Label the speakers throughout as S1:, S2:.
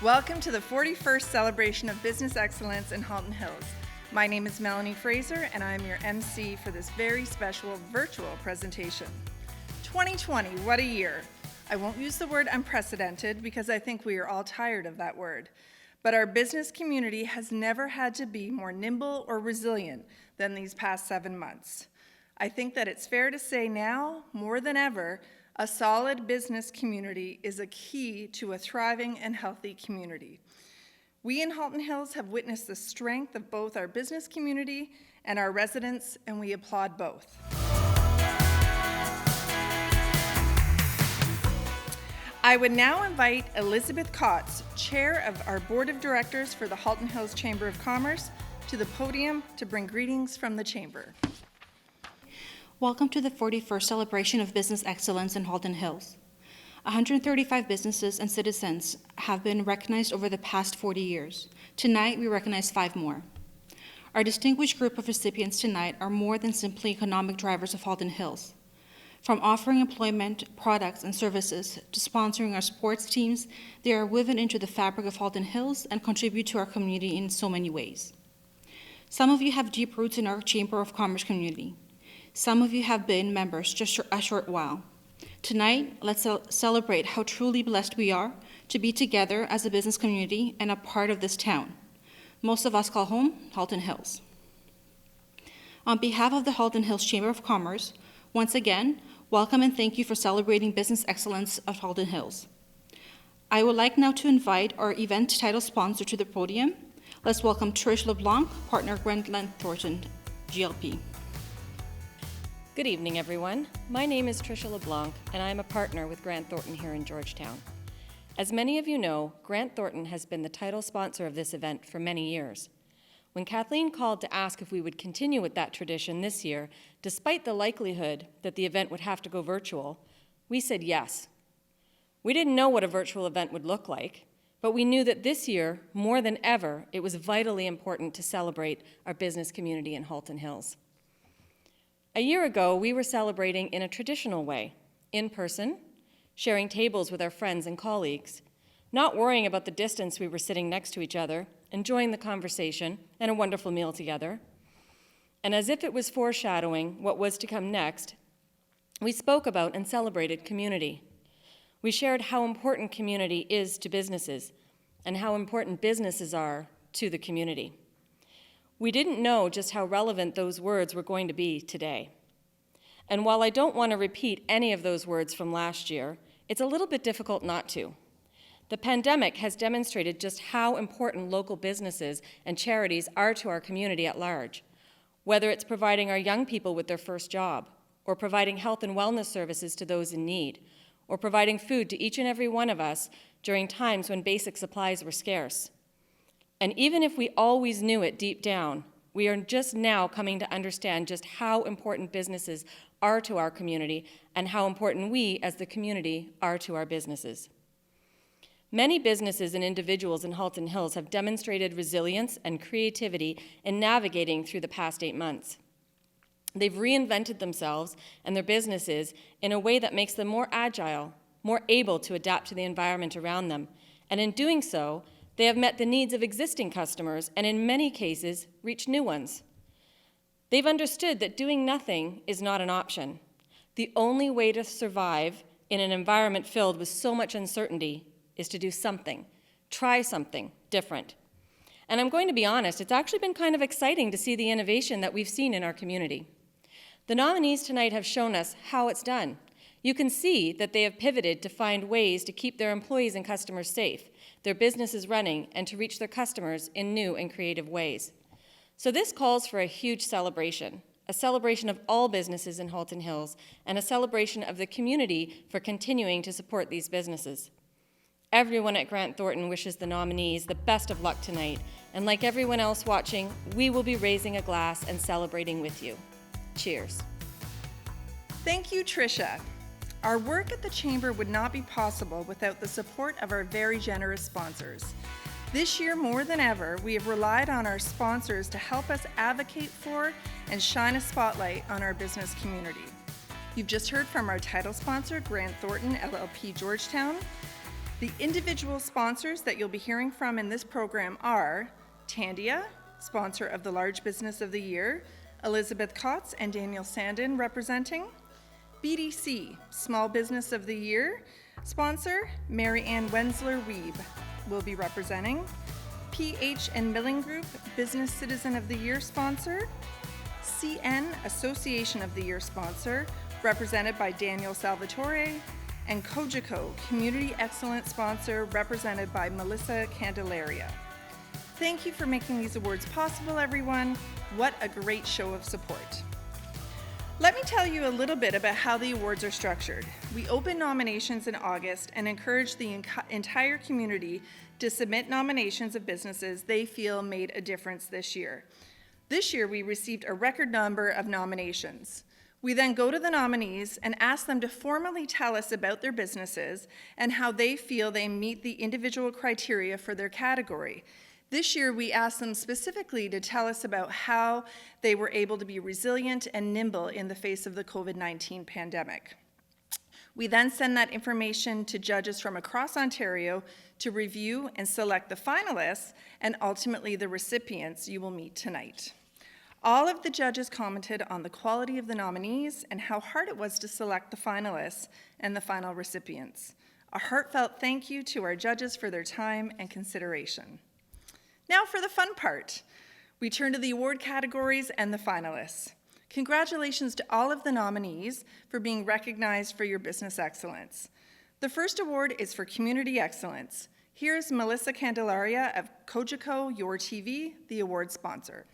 S1: Welcome to the 41st celebration of business excellence in Halton Hills. My name is Melanie Fraser and I'm your MC for this very special virtual presentation. 2020, what a year. I won't use the word unprecedented because I think we are all tired of that word. But our business community has never had to be more nimble or resilient than these past 7 months. I think that it's fair to say now, more than ever, a solid business community is a key to a thriving and healthy community. We in Halton Hills have witnessed the strength of both our business community and our residents, and we applaud both. I would now invite Elizabeth Kotz, Chair of our Board of Directors for the Halton Hills Chamber of Commerce, to the podium to bring greetings from the Chamber.
S2: Welcome to the 41st celebration of business excellence in Halton Hills. 135 businesses and citizens have been recognized over the past 40 years. Tonight, we recognize 5 more. Our distinguished group of recipients tonight are more than simply economic drivers of Halton Hills. From offering employment, products, and services to sponsoring our sports teams, they are woven into the fabric of Halton Hills and contribute to our community in so many ways. Some of you have deep roots in our Chamber of Commerce community. Some of you have been members just a short while. Tonight, let's celebrate how truly blessed we are to be together as a business community and a part of this town. Most of us call home Halton Hills. On behalf of the Halton Hills Chamber of Commerce, once again, welcome and thank you for celebrating business excellence of Halton Hills. I would like now to invite our event title sponsor to the podium. Let's welcome Trish LeBlanc, partner Grant Thornton, GLP.
S3: Good evening, everyone. My name is Tricia LeBlanc, and I am a partner with Grant Thornton here in Georgetown. As many of you know, Grant Thornton has been the title sponsor of this event for many years. When Kathleen called to ask if we would continue with that tradition this year, despite the likelihood that the event would have to go virtual, we said yes. We didn't know what a virtual event would look like, but we knew that this year, more than ever, it was vitally important to celebrate our business community in Halton Hills. A year ago, we were celebrating in a traditional way, in person, sharing tables with our friends and colleagues, not worrying about the distance we were sitting next to each other, enjoying the conversation and a wonderful meal together. And as if it was foreshadowing what was to come next, we spoke about and celebrated community. We shared how important community is to businesses and how important businesses are to the community. We didn't know just how relevant those words were going to be today. And while I don't want to repeat any of those words from last year, it's a little bit difficult not to. The pandemic has demonstrated just how important local businesses and charities are to our community at large, whether it's providing our young people with their first job, or providing health and wellness services to those in need, or providing food to each and every one of us during times when basic supplies were scarce. And even if we always knew it deep down, we are just now coming to understand just how important businesses are to our community and how important we as the community are to our businesses. Many businesses and individuals in Halton Hills have demonstrated resilience and creativity in navigating through the past 8 months. They've reinvented themselves and their businesses in a way that makes them more agile, more able to adapt to the environment around them, and in doing so, they have met the needs of existing customers and in many cases, reached new ones. They've understood that doing nothing is not an option. The only way to survive in an environment filled with so much uncertainty is to do something, try something different. And I'm going to be honest, it's actually been kind of exciting to see the innovation that we've seen in our community. The nominees tonight have shown us how it's done. You can see that they have pivoted to find ways to keep their employees and customers safe, their businesses running, and to reach their customers in new and creative ways. So this calls for a huge celebration, a celebration of all businesses in Halton Hills, and a celebration of the community for continuing to support these businesses. Everyone at Grant Thornton wishes the nominees the best of luck tonight, and like everyone else watching, we will be raising a glass and celebrating with you. Cheers.
S1: Thank you, Tricia. Our work at the Chamber would not be possible without the support of our very generous sponsors. This year, more than ever, we have relied on our sponsors to help us advocate for and shine a spotlight on our business community. You've just heard from our title sponsor, Grant Thornton, LLP Georgetown. The individual sponsors that you'll be hearing from in this program are Tandia, sponsor of the Large Business of the Year, Elizabeth Kotz and Daniel Sandin representing. BDC, Small Business of the Year, sponsor Mary Ann Wensler-Wiebe will be representing. P&H Milling Group, Business Citizen of the Year sponsor. CN, Association of the Year sponsor, represented by Daniel Salvatore. And Cogeco, Community Excellence sponsor, represented by Melissa Candelaria. Thank you for making these awards possible, everyone. What a great show of support. Let me tell you a little bit about how the awards are structured. We open nominations in August and encourage the entire community to submit nominations of businesses they feel made a difference this year. This year, we received a record number of nominations. We then go to the nominees and ask them to formally tell us about their businesses and how they feel they meet the individual criteria for their category. This year, we asked them specifically to tell us about how they were able to be resilient and nimble in the face of the COVID-19 pandemic. We then send that information to judges from across Ontario to review and select the finalists and ultimately the recipients you will meet tonight. All of the judges commented on the quality of the nominees and how hard it was to select the finalists and the final recipients. A heartfelt thank you to our judges for their time and consideration. Now for the fun part. We turn to the award categories and the finalists. Congratulations to all of the nominees for being recognized for your business excellence. The first award is for Community Excellence. Here's Melissa Candelaria of Cogeco, Your TV, the award sponsor.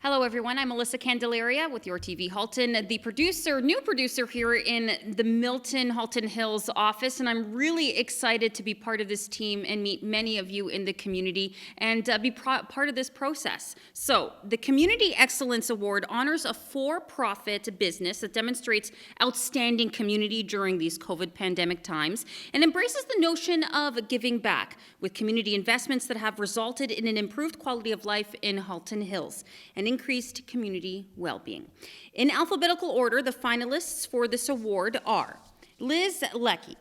S4: Hello everyone, I'm Melissa Candelaria with Your TV Halton, the new producer here in the Milton Halton Hills office, and I'm really excited to be part of this team and meet many of you in the community and be part of this process. So, the Community Excellence Award honors a for-profit business that demonstrates outstanding community during these COVID pandemic times and embraces the notion of giving back with community investments that have resulted in an improved quality of life in Halton Hills and increased community well-being. In alphabetical order, the finalists for this award are Liz Leckkie,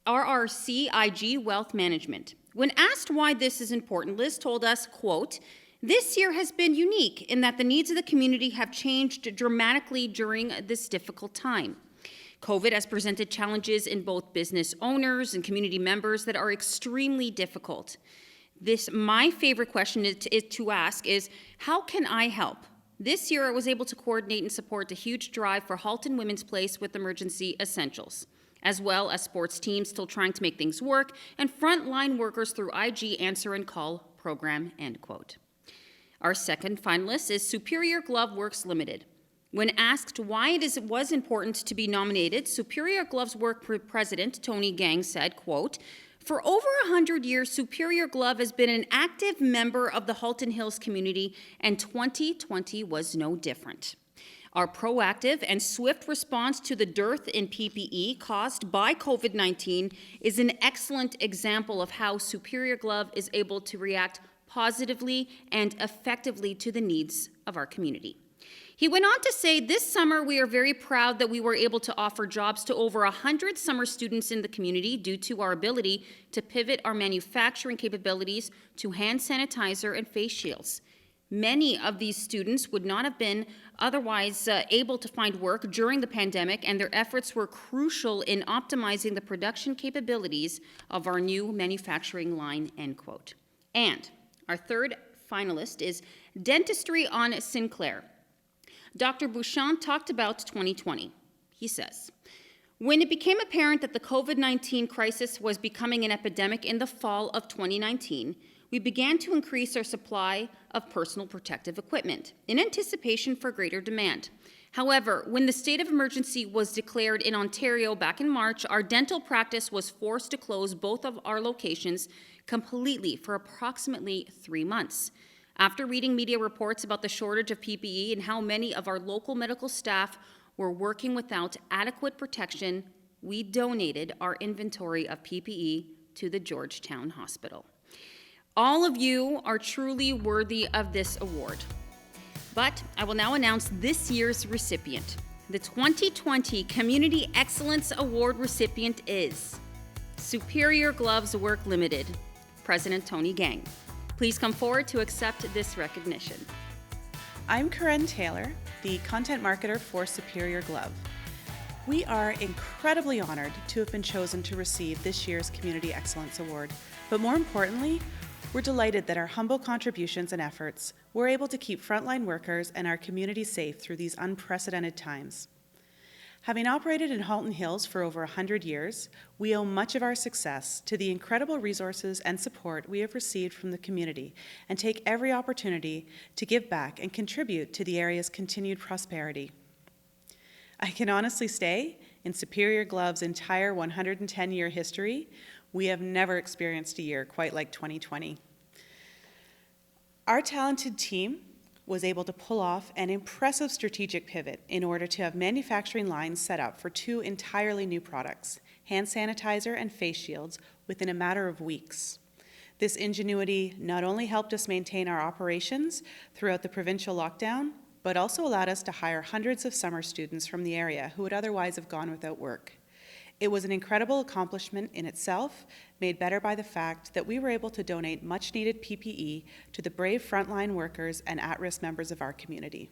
S4: RRC IG Wealth Management. When asked why this is important, Liz told us, quote, "This year has been unique in that the needs of the community have changed dramatically during this difficult time. COVID has presented challenges in both business owners and community members that are extremely difficult. My favorite question to ask is, how can I help? This year I was able to coordinate and support a huge drive for Halton Women's Place with emergency essentials, as well as sports teams still trying to make things work and frontline workers through IG Answer and Call program," end quote. Our second finalist is Superior Glove Works Limited. When asked why it was important to be nominated, Superior Gloves Work President Tony Gang said, quote, "For over 100 years, Superior Glove has been an active member of the Halton Hills community, and 2020 was no different. Our proactive and swift response to the dearth in PPE caused by COVID-19 is an excellent example of how Superior Glove is able to react positively and effectively to the needs of our community." He went on to say, "This summer we are very proud that we were able to offer jobs to over 100 summer students in the community due to our ability to pivot our manufacturing capabilities to hand sanitizer and face shields. Many of these students would not have been otherwise able to find work during the pandemic, and their efforts were crucial in optimizing the production capabilities of our new manufacturing line," end quote. And our third finalist is Dentistry on Sinclair. Dr. Bouchon talked about 2020. He says, "When it became apparent that the COVID-19 crisis was becoming an epidemic in the fall of 2019, we began to increase our supply of personal protective equipment in anticipation for greater demand. However, when the state of emergency was declared in Ontario back in March, our dental practice was forced to close both of our locations completely for approximately 3 months. After reading media reports about the shortage of PPE and how many of our local medical staff were working without adequate protection, we donated our inventory of PPE to the Georgetown Hospital. All of you are truly worthy of this award. But I will now announce this year's recipient. The 2020 Community Excellence Award recipient is Superior Gloves Work Limited, President Tony Gang. Please come forward to accept this recognition.
S5: I'm Corinne Taylor, the content marketer for Superior Glove. We are incredibly honored to have been chosen to receive this year's Community Excellence Award, but more importantly, we're delighted that our humble contributions and efforts were able to keep frontline workers and our community safe through these unprecedented times. Having operated in Halton Hills for over 100 years, we owe much of our success to the incredible resources and support we have received from the community and take every opportunity to give back and contribute to the area's continued prosperity. I can honestly say, in Superior Glove's entire 110-year history, we have never experienced a year quite like 2020. Our talented team was able to pull off an impressive strategic pivot in order to have manufacturing lines set up for 2 entirely new products, hand sanitizer and face shields, within a matter of weeks. This ingenuity not only helped us maintain our operations throughout the provincial lockdown, but also allowed us to hire hundreds of summer students from the area who would otherwise have gone without work. It was an incredible accomplishment in itself, made better by the fact that we were able to donate much-needed PPE to the brave frontline workers and at-risk members of our community.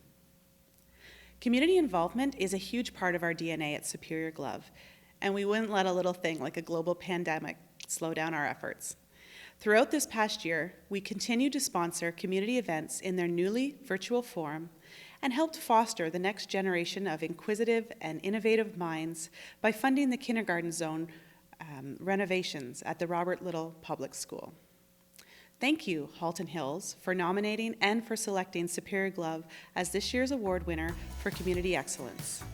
S5: Community involvement is a huge part of our DNA at Superior Glove, and we wouldn't let a little thing like a global pandemic slow down our efforts. Throughout this past year, we continued to sponsor community events in their newly virtual form and helped foster the next generation of inquisitive and innovative minds by funding the kindergarten zone renovations at the Robert Little Public School. Thank you, Halton Hills, for nominating and for selecting Superior Glove as this year's award winner for Community Excellence.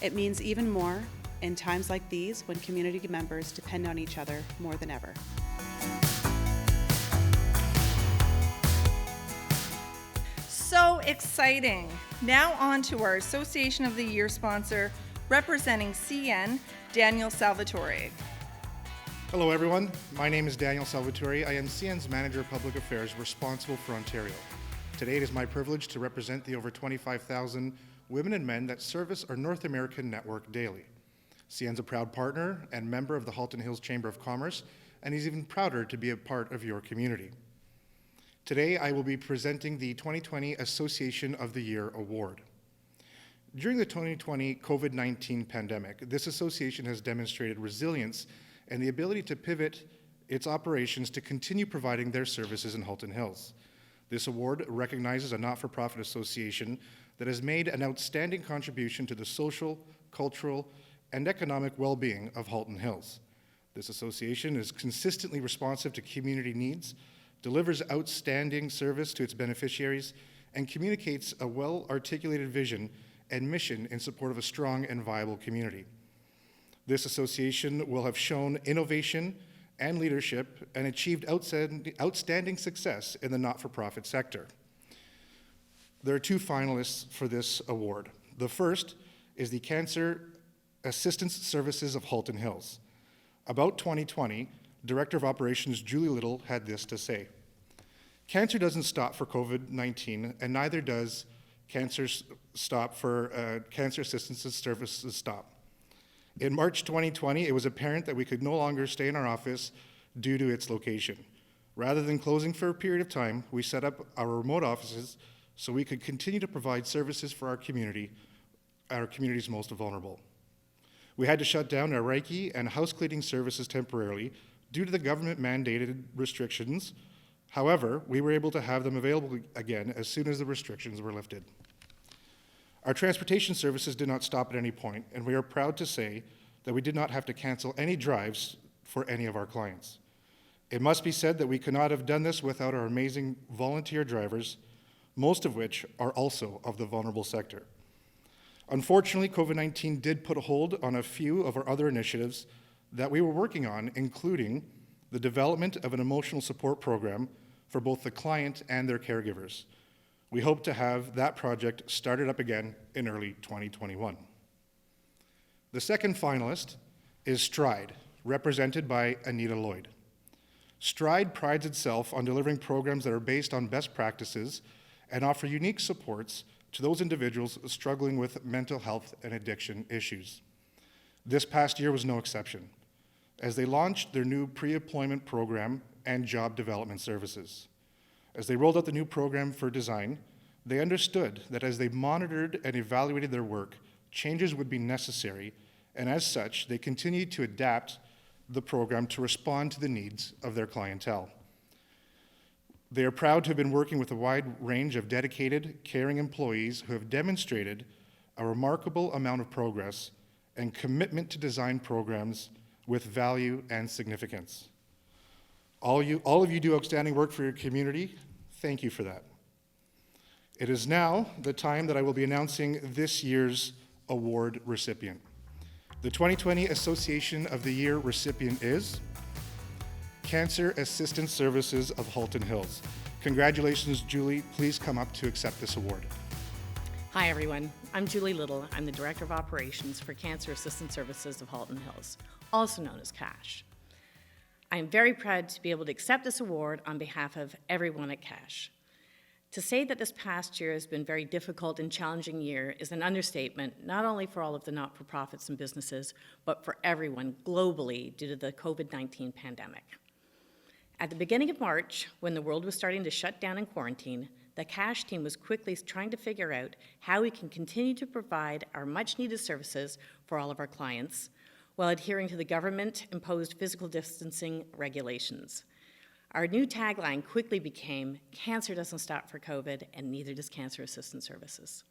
S5: It means even more in times like these when community members depend on each other more than ever.
S1: So exciting. Now on to our Association of the Year sponsor, representing CN, Daniel Salvatore.
S6: Hello everyone, my name is Daniel Salvatore. I am CN's Manager of Public Affairs responsible for Ontario. Today it is my privilege to represent the over 25,000 women and men that service our North American network daily. CN's a proud partner and member of the Halton Hills Chamber of Commerce, and is even prouder to be a part of your community. Today, I will be presenting the 2020 Association of the Year Award. During the 2020 COVID-19 pandemic, this association has demonstrated resilience and the ability to pivot its operations to continue providing their services in Halton Hills. This award recognizes a not-for-profit association that has made an outstanding contribution to the social, cultural, and economic well-being of Halton Hills. This association is consistently responsive to community needs, delivers outstanding service to its beneficiaries, and communicates a well-articulated vision and mission in support of a strong and viable community. This association will have shown innovation and leadership and achieved outstanding success in the not-for-profit sector. There are 2 finalists for this award. The first is the Cancer Assistance Services of Halton Hills. About 2020, Director of Operations Julie Little had this to say: "Cancer doesn't stop for COVID-19, and neither does cancer assistance services stop. In March 2020, it was apparent that we could no longer stay in our office due to its location. Rather than closing for a period of time, we set up our remote offices so we could continue to provide services for our community's most vulnerable. We had to shut down our Leckkie and house cleaning services temporarily due to the government-mandated restrictions. However, we were able to have them available again as soon as the restrictions were lifted. Our transportation services did not stop at any point, and we are proud to say that we did not have to cancel any drives for any of our clients. It must be said that we could not have done this without our amazing volunteer drivers, most of which are also of the vulnerable sector. Unfortunately, COVID-19 did put a hold on a few of our other initiatives that we were working on, including the development of an emotional support program for both the client and their caregivers. We hope to have that project started up again in early 2021. The second finalist is Stride, represented by Anita Lloyd. Stride prides itself on delivering programs that are based on best practices and offer unique supports to those individuals struggling with mental health and addiction issues. This past year was no exception. as they launched their new pre-employment program and job development services. As they rolled out the new program for design, they understood that as they monitored and evaluated their work, changes would be necessary, and as such, they continued to adapt the program to respond to the needs of their clientele. They are proud to have been working with a wide range of dedicated, caring employees who have demonstrated a remarkable amount of progress and commitment to design programs with value and significance. All of you do outstanding work for your community. Thank you for that. It is now the time that I will be announcing this year's award recipient. The 2020 Association of the Year recipient is Cancer Assistance Services of Halton Hills. Congratulations, Julie. Please come up to accept this award.
S7: Hi, everyone. I'm Julie Little. I'm the Director of Operations for Cancer Assistance Services of Halton Hills, also known as CASH. I am very proud to be able to accept this award on behalf of everyone at CASH. To say that this past year has been very difficult and challenging year is an understatement, not only for all of the not-for-profits and businesses, but for everyone globally due to the COVID-19 pandemic. At the beginning of March, when the world was starting to shut down and quarantine, the CASH team was quickly trying to figure out how we can continue to provide our much-needed services for all of our clients while adhering to the government-imposed physical distancing regulations. Our new tagline quickly became, "Cancer doesn't stop for COVID, and neither does Cancer Assistance Services."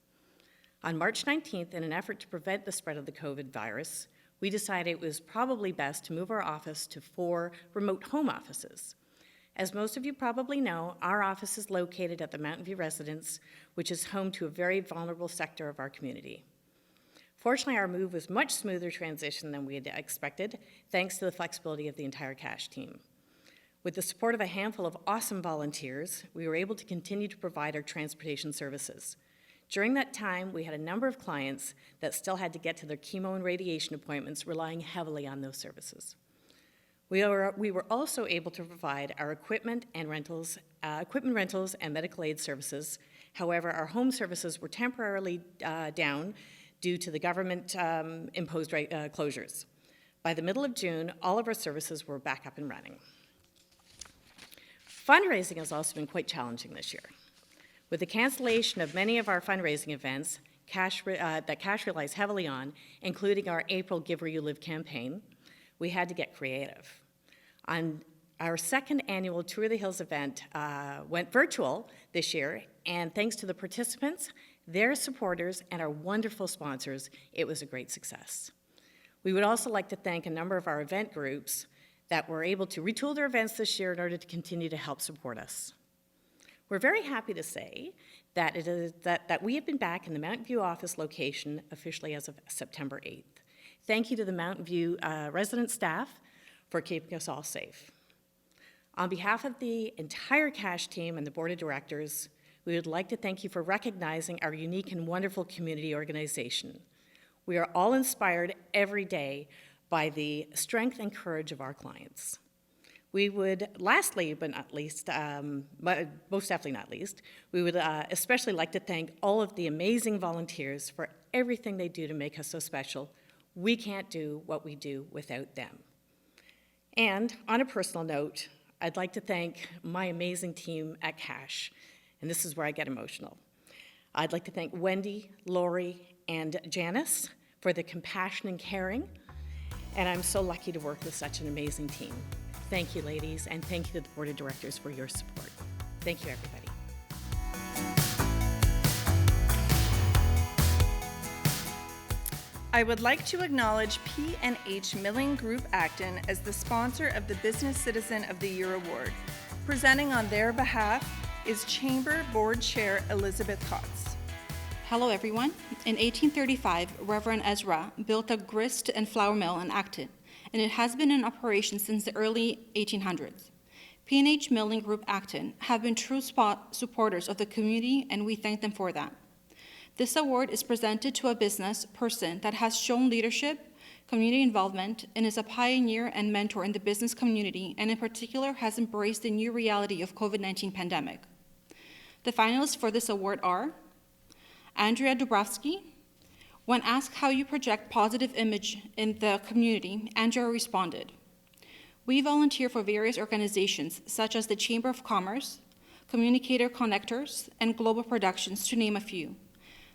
S7: On March 19th, in an effort to prevent the spread of the COVID virus, we decided it was probably best to move our office to 4 remote home offices. As most of you probably know, our office is located at the Mountain View residence, which is home to a very vulnerable sector of our community. Fortunately, our move was much smoother transition than we had expected, thanks to the flexibility of the entire CASH team. With the support of a handful of awesome volunteers, we were able to continue to provide our transportation services. During that time, we had a number of clients that still had to get to their chemo and radiation appointments, relying heavily on those services. We were also able to provide our equipment rentals and medical aid services. However, our home services were temporarily down due to the government imposed closures. By the middle of June, all of our services were back up and running. Fundraising has also been quite challenging this year. With the cancellation of many of our fundraising events that CASH relies heavily on, including our April Give Where You Live campaign, we had to get creative. On our second annual Tour of the Hills event went virtual this year, and thanks to the participants, their supporters, and our wonderful sponsors, it was a great success. We would also like to thank a number of our event groups that were able to retool their events this year in order to continue to help support us. We're very happy to say that that we have been back in the Mountain View office location officially as of September 8th. Thank you to the Mountain View resident staff for keeping us all safe. On behalf of the entire CASH team and the board of directors, we would like to thank you for recognizing our unique and wonderful community organization. We are all inspired every day by the strength and courage of our clients. We would, lastly but not least, most definitely not least, we would especially like to thank all of the amazing volunteers for everything they do to make us so special. We can't do what we do without them. And on a personal note, I'd like to thank my amazing team at CASH, and this is where I get emotional. I'd like to thank Wendy, Lori, and Janice for the compassion and caring, and I'm so lucky to work with such an amazing team. Thank you, ladies, and thank you to the board of directors for your support. Thank you, everybody.
S1: I would like to acknowledge P&H Milling Group Acton as the sponsor of the Business Citizen of the Year Award. Presenting on their behalf is Chamber Board Chair Elizabeth Kotz.
S2: Hello, everyone. In 1835, Reverend Ezra built a grist and flour mill in Acton, and it has been in operation since the early 1800s. P&H Milling Group Acton have been true supporters of the community, and we thank them for that. This award is presented to a business person that has shown leadership, community involvement, and is a pioneer and mentor in the business community, and in particular has embraced the new reality of COVID-19 pandemic. The finalists for this award are Andrea Dubrovsky. When asked how you project positive image in the community, Andrea responded, We volunteer for various organizations such as the Chamber of Commerce, Communicator Connectors, and Global Productions, to name a few.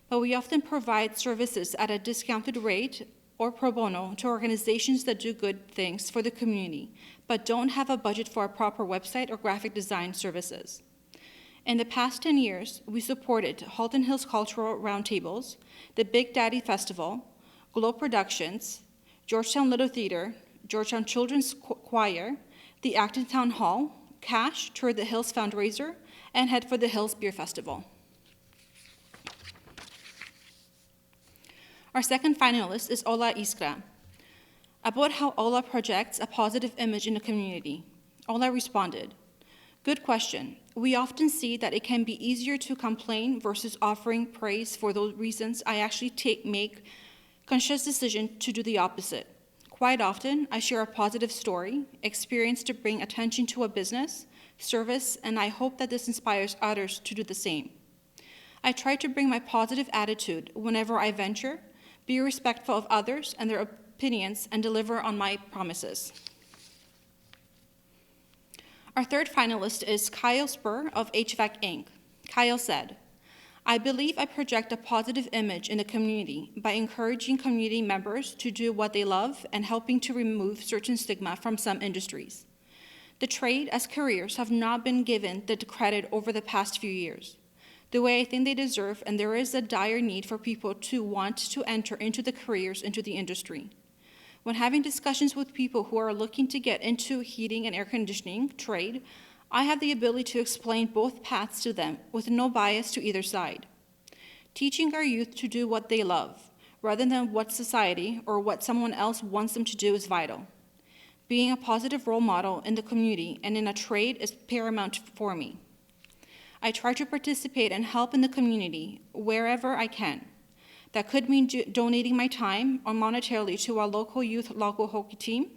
S2: But we often provide services at a discounted rate or pro bono to organizations that do good things for the community, but don't have a budget for a proper website or graphic design services. In the past 10 years, we supported Halton Hills Cultural Roundtables, the Big Daddy Festival, Globe Productions, Georgetown Little Theater, Georgetown Children's Choir, the Acton Town Hall, Cash, Tour the Hills fundraiser, and Head for the Hills Beer Festival. Our second finalist is Ola Iskra, about how Ola projects a positive image in the community. Ola responded, "Good question. We often see that it can be easier to complain versus offering praise. For those reasons, I actually make conscious decision to do the opposite. Quite often, I share a positive story, experience to bring attention to a business, service, and I hope that this inspires others to do the same. I try to bring my positive attitude whenever I venture, be respectful of others and their opinions, and deliver on my promises." Our third finalist is Kyle Spur of HVAC Inc. Kyle said, "I believe I project a positive image in the community by encouraging community members to do what they love and helping to remove certain stigma from some industries. The trade as careers have not been given the credit over the past few years, the way I think they deserve, and there is a dire need for people to want to enter into the careers into the industry. When having discussions with people who are looking to get into heating and air conditioning trade, I have the ability to explain both paths to them with no bias to either side. Teaching our youth to do what they love, rather than what society or what someone else wants them to do, is vital. Being a positive role model in the community and in a trade is paramount for me. I try to participate and help in the community wherever I can. That could mean donating my time or monetarily to our local youth local hockey team,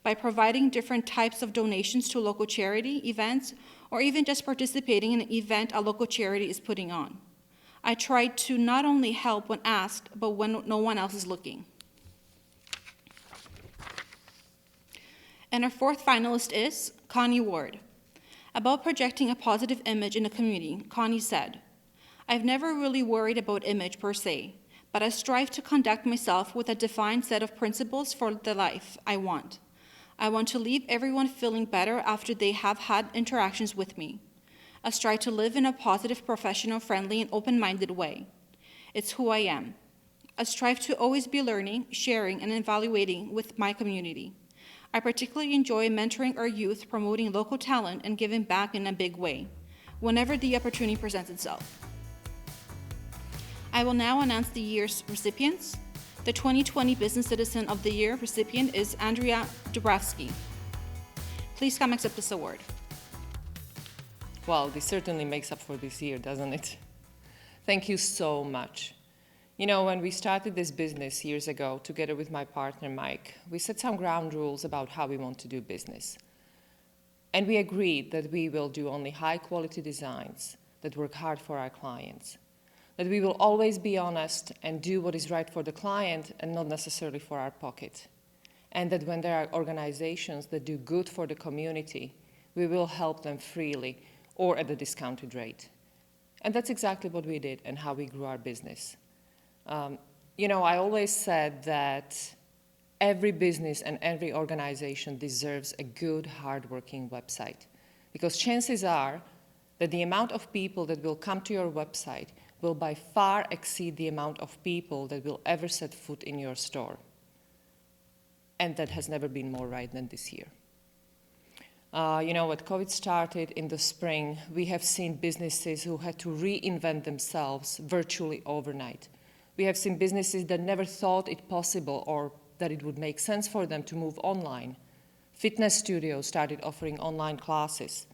S2: by providing different types of donations to local charity events, or even just participating in an event a local charity is putting on. I try to not only help when asked, but when no one else is looking." And our fourth finalist is Connie Ward. About projecting a positive image in the community, Connie said, "I've never really worried about image per se, but I strive to conduct myself with a defined set of principles for the life I want. I want to leave everyone feeling better after they have had interactions with me. I strive to live in a positive, professional, friendly, and open-minded way. It's who I am. I strive to always be learning, sharing, and evaluating with my community. I particularly enjoy mentoring our youth, promoting local talent, and giving back in a big way, whenever the opportunity presents itself." I will now announce the year's recipients. The 2020 Business Citizen of the Year recipient is Andrea Dubravsky. Please come accept this award.
S8: Well, this certainly makes up for this year, doesn't it? Thank you so much. You know, when we started this business years ago, together with my partner, Mike, we set some ground rules about how we want to do business. And we agreed that we will do only high-quality designs that work hard for our clients, that we will always be honest and do what is right for the client and not necessarily for our pocket, and that when there are organizations that do good for the community, we will help them freely or at a discounted rate. And that's exactly what we did and how we grew our business. You know, I always said that every business and every organization deserves a good, hardworking website, because chances are that the amount of people that will come to your website will by far exceed the amount of people that will ever set foot in your store. And that has never been more right than this year. You know, when COVID started in the spring, we have seen businesses who had to reinvent themselves virtually overnight. We have seen businesses that never thought it possible or that it would make sense for them to move online. Fitness studios started offering online classes.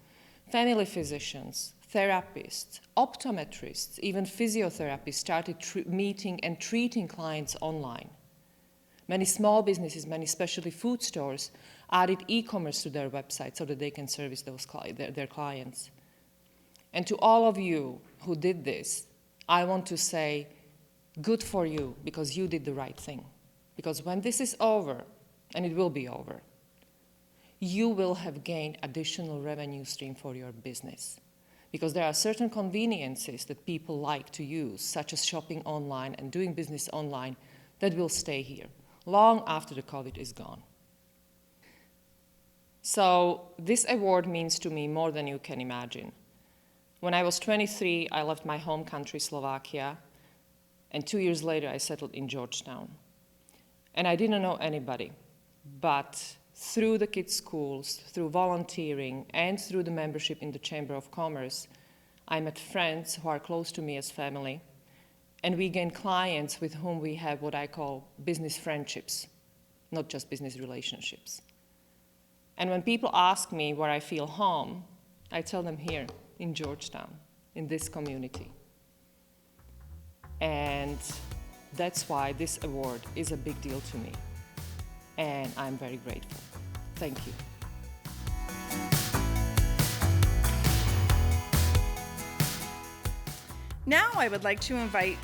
S8: Family physicians, therapists, optometrists, even physiotherapists started meeting and treating clients online. Many small businesses, many specialty food stores added e-commerce to their website so that they can service their clients. And to all of you who did this, I want to say, good for you, because you did the right thing. Because when this is over, and it will be over, you will have gained additional revenue stream for your business. Because there are certain conveniences that people like to use, such as shopping online and doing business online, that will stay here long after the COVID is gone. So this award means to me more than you can imagine. When I was 23, I left my home country, Slovakia, and 2 years later, I settled in Georgetown. And I didn't know anybody, but through the kids' schools, through volunteering, and through the membership in the Chamber of Commerce, I met friends who are close to me as family, and we gained clients with whom we have what I call business friendships, not just business relationships. And when people ask me where I feel home, I tell them here in Georgetown, in this community. And that's why this award is a big deal to me. And I'm very grateful. Thank you.
S1: Now I would like to invite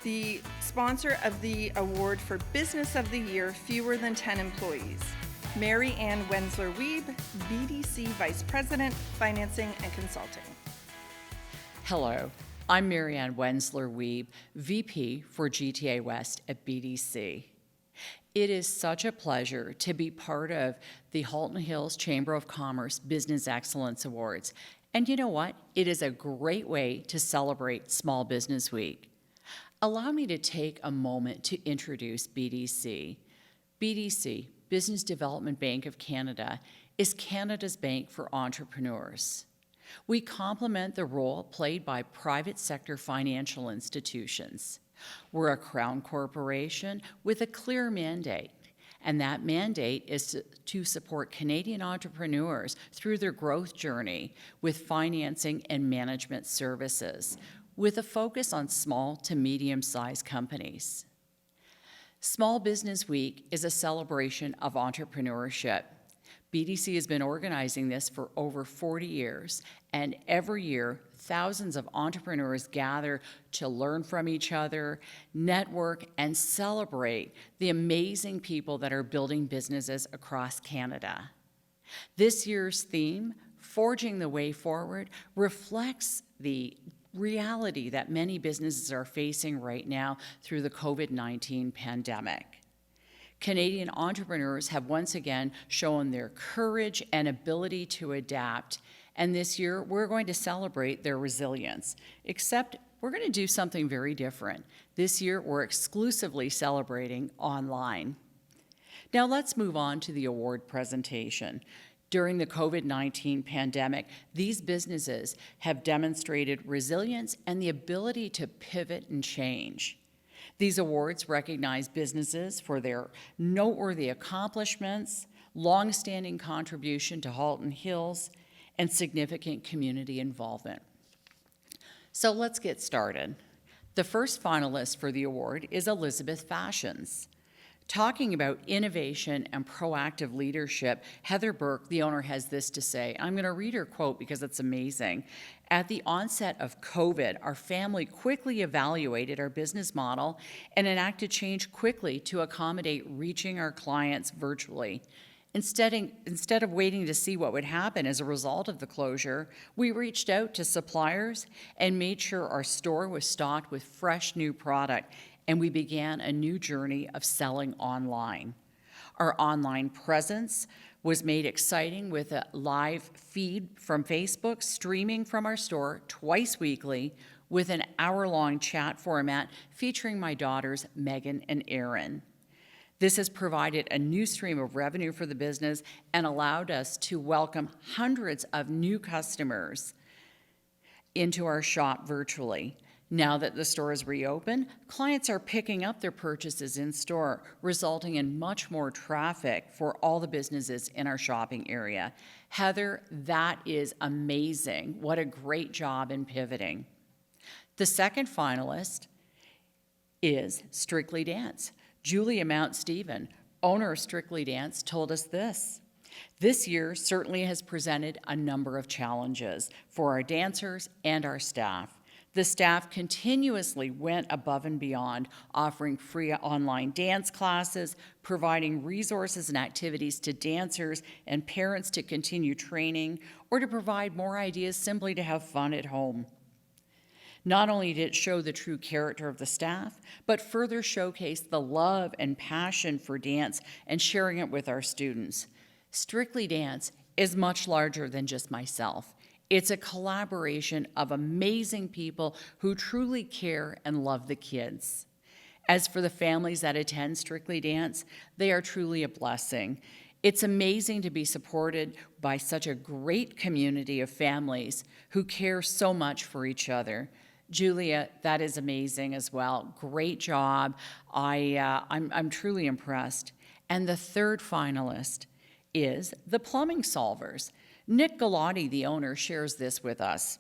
S1: the sponsor of the award for Business of the Year, Fewer Than 10 Employees, Mary Ann Wensler-Wiebe, BDC Vice President, Financing and Consulting.
S9: Hello, I'm Mary Ann Wensler-Wiebe, VP for GTA West at BDC. It is such a pleasure to be part of the Halton Hills Chamber of Commerce Business Excellence Awards. And you know what? It is a great way to celebrate Small Business Week. Allow me to take a moment to introduce BDC. BDC, Business Development Bank of Canada, is Canada's bank for entrepreneurs. We complement the role played by private sector financial institutions. We're a Crown corporation with a clear mandate, and that mandate is to support Canadian entrepreneurs through their growth journey with financing and management services, with a focus on small to medium-sized companies. Small Business Week is a celebration of entrepreneurship. BDC has been organizing this for over 40 years, and every year, thousands of entrepreneurs gather to learn from each other, network, and celebrate the amazing people that are building businesses across Canada. This year's theme, Forging the Way Forward, reflects the reality that many businesses are facing right now through the COVID-19 pandemic. Canadian entrepreneurs have once again shown their courage and ability to adapt, and this year we're going to celebrate their resilience, except we're going to do something very different. This year we're exclusively celebrating online. Now let's move on to the award presentation. During the COVID-19 pandemic, these businesses have demonstrated resilience and the ability to pivot and change. These awards recognize businesses for their noteworthy accomplishments, long-standing contribution to Halton Hills, and significant community involvement. So let's get started. The first finalist for the award is Elizabeth Fashions. Talking about innovation and proactive leadership, Heather Burke, the owner, has this to say. I'm going to read her quote because it's amazing. At the onset of COVID, our family quickly evaluated our business model and enacted change quickly to accommodate reaching our clients virtually. Instead of waiting to see what would happen as a result of the closure, we reached out to suppliers and made sure our store was stocked with fresh new product, and we began a new journey of selling online. Our online presence was made exciting with a live feed from Facebook, streaming from our store twice weekly with an hour-long chat format featuring my daughters, Megan and Erin. This has provided a new stream of revenue for the business and allowed us to welcome hundreds of new customers into our shop virtually. Now that the store is reopened, clients are picking up their purchases in store, resulting in much more traffic for all the businesses in our shopping area. Heather, that is amazing. What a great job in pivoting. The second finalist is Strictly Dance. Julia Mount Stephen, owner of Strictly Dance, told us this. This year certainly has presented a number of challenges for our dancers and our staff. The staff continuously went above and beyond, offering free online dance classes, providing resources and activities to dancers and parents to continue training, or to provide more ideas simply to have fun at home. Not only did it show the true character of the staff, but further showcased the love and passion for dance and sharing it with our students. Strictly Dance is much larger than just myself. It's a collaboration of amazing people who truly care and love the kids. As for the families that attend Strictly Dance, they are truly a blessing. It's amazing to be supported by such a great community of families who care so much for each other. Julia, that is amazing as well. Great job. I'm truly impressed. And the third finalist is the Plumbing Solvers. Nick Galati, the owner, shares this with us.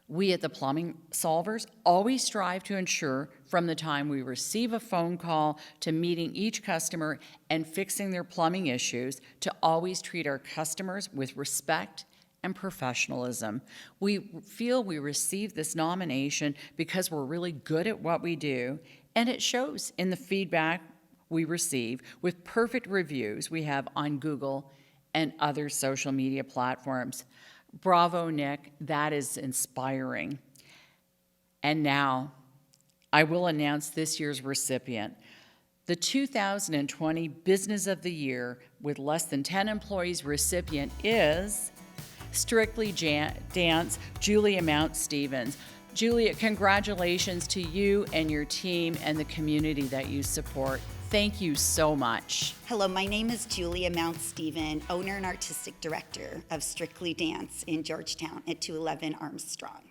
S9: We at the Plumbing Solvers always strive to ensure from the time we receive a phone call to meeting each customer and fixing their plumbing issues to always treat our customers with respect and professionalism. We feel we received this nomination because we're really good at what we do, and it shows in the feedback we receive with perfect reviews we have on Google and other social media platforms. Bravo, Nick, that is inspiring. And now, I will announce this year's recipient. The 2020 Business of the Year with less than 10 employees recipient is Strictly Dance, Julia Mount Stevens. Julia, congratulations to you and your team and the community that you support. Thank you so much.
S10: Hello, my name is Julia Mount Stevens, owner and artistic director of Strictly Dance in Georgetown at 211 Armstrong.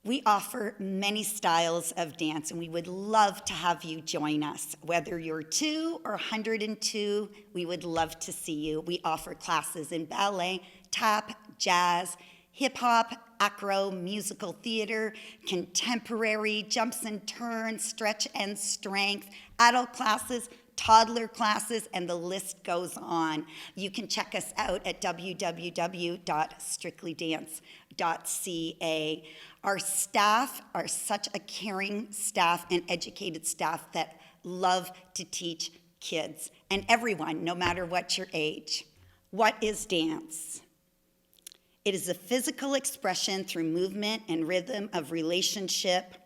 S10: We offer many styles of dance, and we would love to have you join us. Whether you're 2 or 102, we would love to see you. We offer classes in ballet, tap, jazz, hip-hop, acro, musical theater, contemporary, jumps and turns, stretch and strength, adult classes, toddler classes, and the list goes on. You can check us out at www.strictlydance.ca. Our staff are such a caring staff and educated staff that love to teach kids and everyone, no matter what your age. What is dance? It is a physical expression through movement and rhythm of relationship,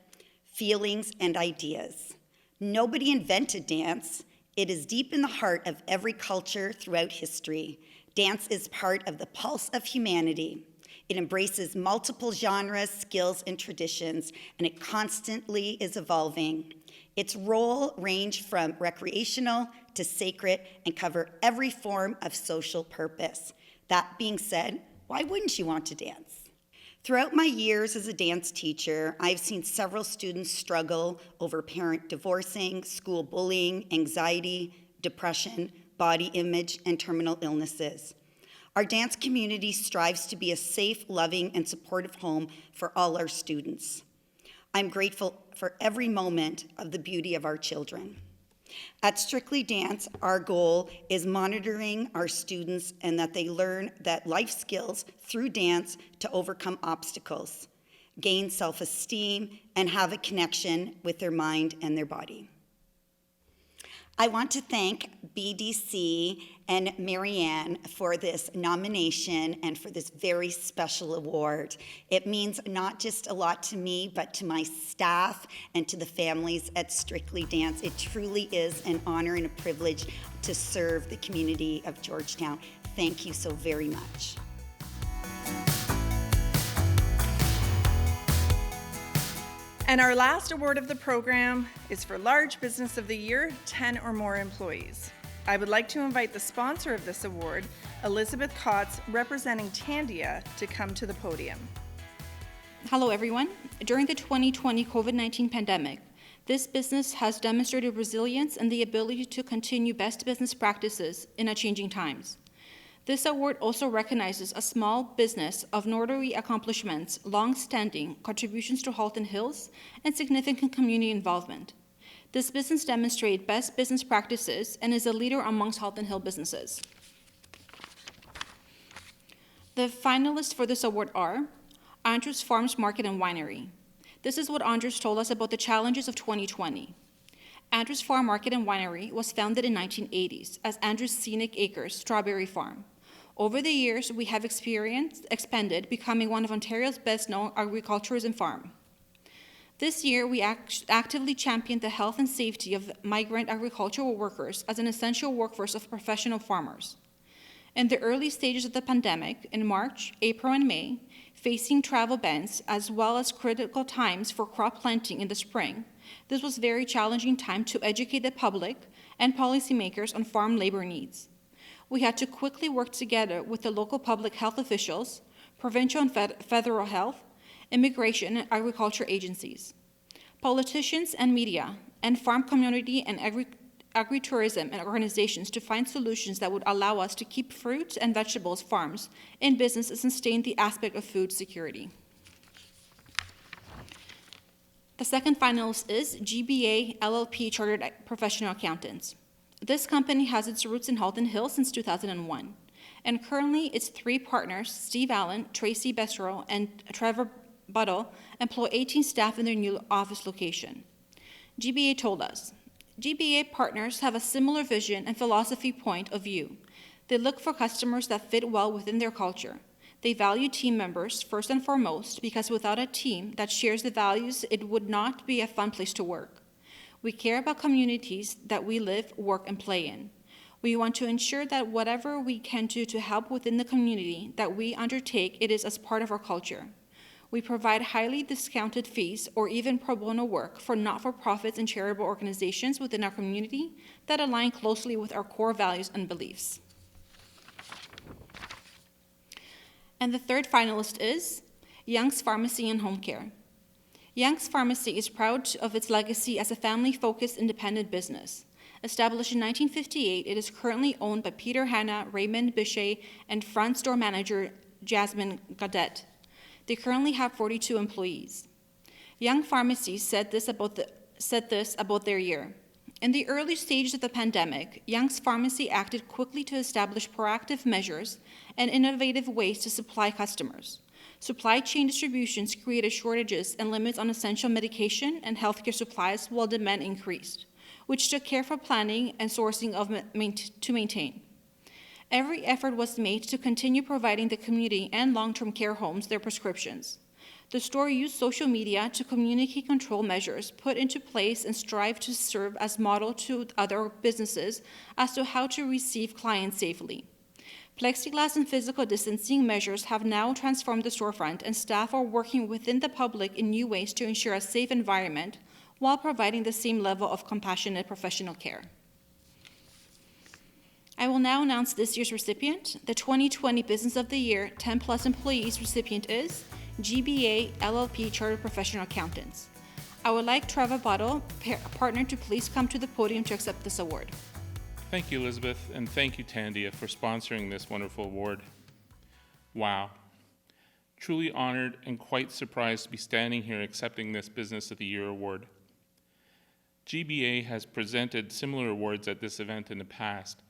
S10: feelings, and ideas. Nobody invented dance. It is deep in the heart of every culture throughout history. Dance is part of the pulse of humanity. It embraces multiple genres, skills, and traditions, and it constantly is evolving. Its role range from recreational to sacred and cover every form of social purpose. That being said, why wouldn't you want to dance? Throughout my years as a dance teacher, I've seen several students struggle over parent divorcing, school bullying, anxiety, depression, body image, and terminal illnesses. Our dance community strives to be a safe, loving, and supportive home for all our students. I'm grateful for every moment of the beauty of our children. At Strictly Dance, our goal is monitoring our students and that they learn that life skills through dance to overcome obstacles, gain self-esteem, and have a connection with their mind and their body. I want to thank BDC and Marianne for this nomination and for this very special award. It means not just a lot to me, but to my staff and to the families at Strictly Dance. It truly is an honor and a privilege to serve the community of Georgetown. Thank you so very much.
S1: And our last award of the program is for Large Business of the Year, 10 or more employees. I would like to invite the sponsor of this award, Elizabeth Kotz, representing Tandia, to come to the podium.
S2: Hello, everyone. During the 2020 COVID-19 pandemic, this business has demonstrated resilience and the ability to continue best business practices in a changing times. This award also recognizes a small business of noteworthy accomplishments, long-standing contributions to Halton Hills, and significant community involvement. This business demonstrates best business practices and is a leader amongst Halton Hill businesses. The finalists for this award are Andrews Farms Market and Winery. This is what Andrews told us about the challenges of 2020. Andrews Farm Market and Winery was founded in 1980s as Andrews Scenic Acres Strawberry Farm. Over the years, we have expanded, becoming one of Ontario's best-known agritourism farm. This year, we actively championed the health and safety of migrant agricultural workers as an essential workforce of professional farmers. In the early stages of the pandemic, in March, April, and May, facing travel bans as well as critical times for crop planting in the spring, this was a very challenging time to educate the public and policymakers on farm labor needs. We had to quickly work together with the local public health officials, provincial and federal health, immigration and agriculture agencies, politicians and media, and farm community and agritourism and organizations to find solutions that would allow us to keep fruits and vegetables farms in business and sustain the aspect of food security. The second finalist is GBA LLP Chartered Professional Accountants. This company has its roots in Halton Hills since 2001, and currently its three partners, Steve Allen, Tracy Besserell, and Trevor Buttle, employ 18 staff in their new office location. GBA told us, GBA partners have a similar vision and philosophy point of view. They look for customers that fit well within their culture. They value team members first and foremost because without a team that shares the values, it would not be a fun place to work. We care about communities that we live, work, and play in. We want to ensure that whatever we can do to help within the community that we undertake, it is as part of our culture. We provide highly discounted fees or even pro bono work for not-for-profits and charitable organizations within our community that align closely with our core values and beliefs. And the third finalist is Young's Pharmacy and Home Care. Young's Pharmacy is proud of its legacy as a family-focused independent business. Established in 1958, it is currently owned by Peter Hanna, Raymond Bichet, and front store manager Jasmine Gaudet. They currently have 42 employees. Young Pharmacy said this about their year. In the early stages of the pandemic, Young's Pharmacy acted quickly to establish proactive measures and innovative ways to supply customers. Supply chain distributions created shortages and limits on essential medication and healthcare supplies while demand increased, which took careful planning and sourcing to maintain. Every effort was made to continue providing the community and long-term care homes their prescriptions. The store used social media to communicate control measures put into place and strive to serve as model to other businesses as to how to receive clients safely. Plexiglass and physical distancing measures have now transformed the storefront, and staff are working within the public in new ways to ensure a safe environment while providing the same level of compassionate professional care. I will now announce this year's recipient. The 2020 Business of the Year 10+ Employees recipient is GBA LLP Chartered Professional Accountants. I would like Trevor Buttle, partner, to please come to the podium to accept this award.
S11: Thank you, Elizabeth, and thank you, Tandia, for sponsoring this wonderful award. Wow. Truly honored and quite surprised to be standing here accepting this Business of the Year award. GBA has presented similar awards at this event in the past,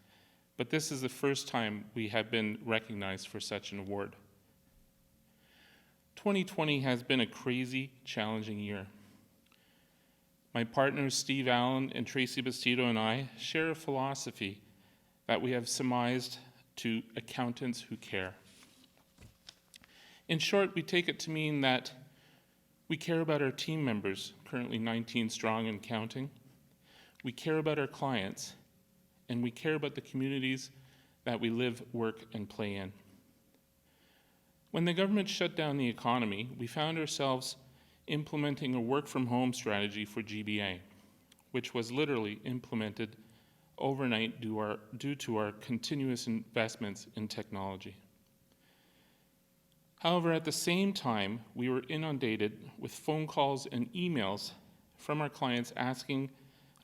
S11: but this is the first time we have been recognized for such an award. 2020 has been a crazy, challenging year. My partners Steve Allen and Tracy Bastido and I share a philosophy that we have surmised to accountants who care. In short, we take it to mean that we care about our team members, currently 19 strong and counting. We care about our clients, and we care about the communities that we live, work, and play in. When the government shut down the economy, we found ourselves implementing a work-from-home strategy for GBA, which was literally implemented overnight due to our continuous investments in technology. However, at the same time, we were inundated with phone calls and emails from our clients asking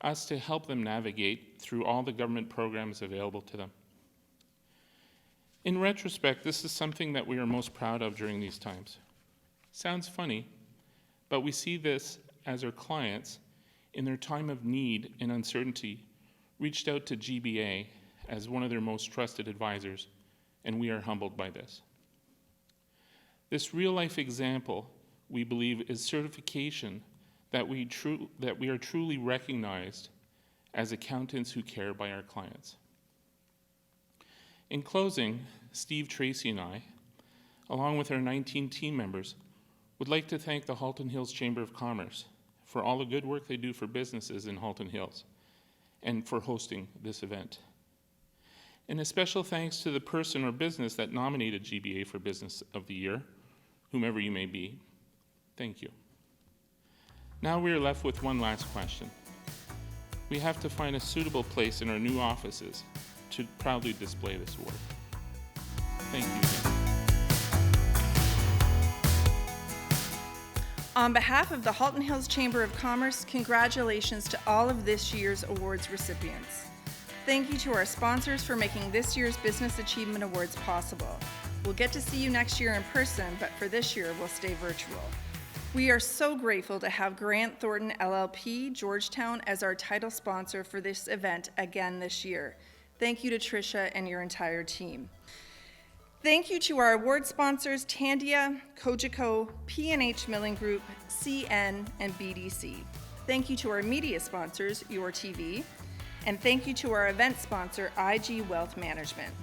S11: us to help them navigate through all the government programs available to them. In retrospect, this is something that we are most proud of during these times. Sounds funny, but we see this as our clients, in their time of need and uncertainty, reached out to GBA as one of their most trusted advisors, and we are humbled by this. This real-life example, we believe, is certification that we are truly recognized as accountants who care by our clients. In closing, Steve, Tracy, and I, along with our 19 team members, would like to thank the Halton Hills Chamber of Commerce for all the good work they do for businesses in Halton Hills and for hosting this event. And a special thanks to the person or business that nominated GBA for Business of the Year, whomever you may be. Thank you. Now we are left with one last question. We have to find a suitable place in our new offices to proudly display this award. Thank you.
S1: On behalf of the Halton Hills Chamber of Commerce, congratulations to all of this year's awards recipients. Thank you to our sponsors for making this year's Business Achievement Awards possible. We'll get to see you next year in person, but for this year, we'll stay virtual. We are so grateful to have Grant Thornton LLP, Georgetown, as our title sponsor for this event again this year. Thank you to Tricia and your entire team. Thank you to our award sponsors, Tandia, Cogeco, P&H Milling Group, CN, and BDC. Thank you to our media sponsors, Your TV, and thank you to our event sponsor, IG Wealth Management.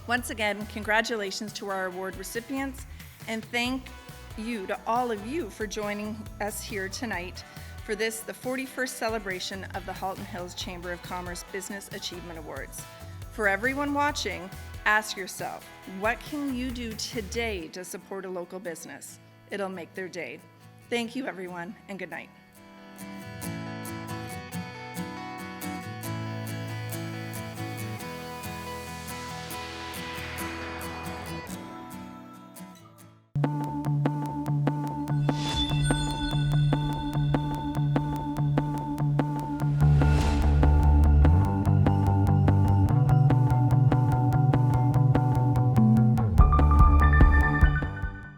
S1: Once again, congratulations to our award recipients, and thank you to all of you for joining us here tonight for this, the 41st celebration of the Halton Hills Chamber of Commerce Business Achievement Awards. For everyone watching, ask yourself, what can you do today to support a local business? It'll make their day. Thank you, everyone, and good night.